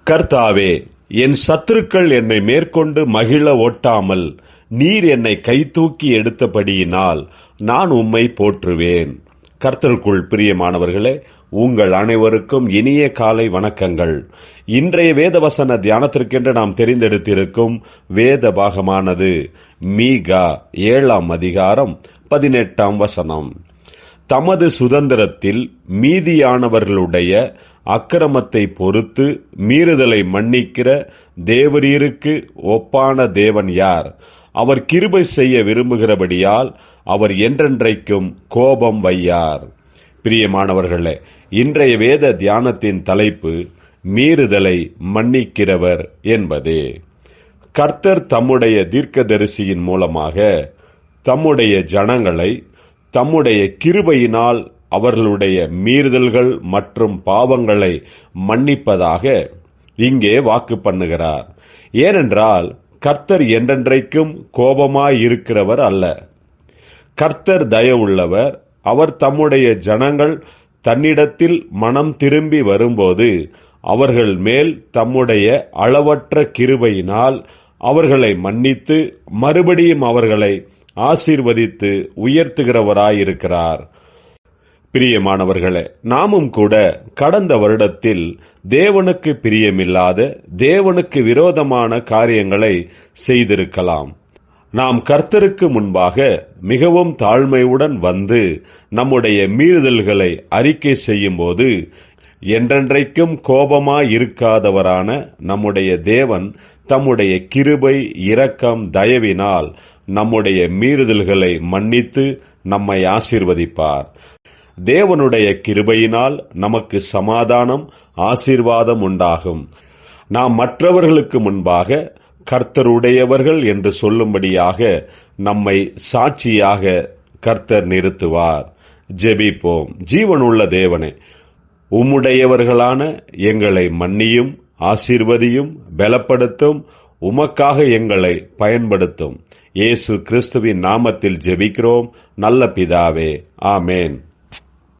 கர்த்தாவே, என் சத்துருக்கள் என்னை மேற்கொண்டு மகிழ ஒட்டாமல் நீர் என்னை கைதூக்கி எடுத்தபடியினால் நான் உம்மை போற்றுவேன். கர்த்தருக்குள் பிரியமானவர்களே, உங்கள் அனைவருக்கும் இனிய காலை வணக்கங்கள். இன்றைய வேதவசன தியானத்திற்கென்று நாம் தெரிந்தெடுத்திருக்கும் வேத பாகமானது மீகா 7ஆம் அதிகாரம் 18ஆம் வசனம். தமது சுதந்திரத்தில் மீதியானவர்களுடைய அக்கிரமத்தை பொறுத்து மீறுதலை மன்னிக்கிற தேவரீருக்கு ஒப்பான தேவன் யார்? அவர் கிருபை செய்ய விரும்புகிறபடியால் அவர் என்றென்றைக்கும் கோபம் வையார். பிரியமானவர்களே, இன்றைய வேத தியானத்தின் தலைப்பு மீறுதலை மன்னிக்கிறவர் என்பதே. கர்த்தர் தம்முடைய தீர்க்கதரிசியின் மூலமாக தம்முடைய ஜனங்களை தம்முடைய கிருபையினால் அவர்களுடைய மீறுதல்கள் மற்றும் பாவங்களை மன்னிப்பதாக இங்கே வாக்கு பண்ணுகிறார். ஏனென்றால் கர்த்தர் என்றென்றைக்கும் கோபமாயிருக்கிறவர் அல்ல. கர்த்தர் தயவுள்ளவர். அவர் தம்முடைய ஜனங்கள் தன்னிடத்தில் மனம் திரும்பி வரும்போது அவர்கள் மேல் தம்முடைய அளவற்ற கிருபையினால் அவர்களை மன்னித்து மறுபடியும் அவர்களை ஆசீர்வதித்து உயர்த்துகிறவராயிருக்கிறார். பிரியமானவர்களே, நாமும் கூட கடந்த வருடத்தில் தேவனுக்கு பிரியமில்லாத, தேவனுக்கு விரோதமான காரியங்களை செய்திருக்கலாம். நாம் கர்த்தருக்கு முன்பாக மிகவும் தாழ்மையுடன் வந்து நம்முடைய மீறுதல்களை அறிக்கை செய்யும் போது என்றென்றைக்கும் கோபமாயிருக்காதவரான நம்முடைய தேவன் தம்முடைய கிருபை, இரக்கம், தயவினால் நம்முடைய மீறுதல்களை மன்னித்து நம்மை ஆசீர்வதிப்பார். தேவனுடைய கிருபையினால் நமக்கு சமாதானம், ஆசீர்வாதம் உண்டாகும். நாம் மற்றவர்களுக்கு முன்பாக கர்த்தருடையவர்கள் என்று சொல்லும்படியாக நம்மை சாட்சியாக கர்த்தர் நிறுத்துவார். ஜெபிப்போம். ஜீவனுள்ள தேவனே, உம்முடையவர்களான எங்களை மன்னியும், ஆசீர்வதியும், பலப்படுத்தும். உமக்காக எங்களை பயன்படுத்தும். இயேசு கிறிஸ்துவின் நாமத்தில் ஜெபிக்கிறோம் நல்ல பிதாவே. ஆமேன்.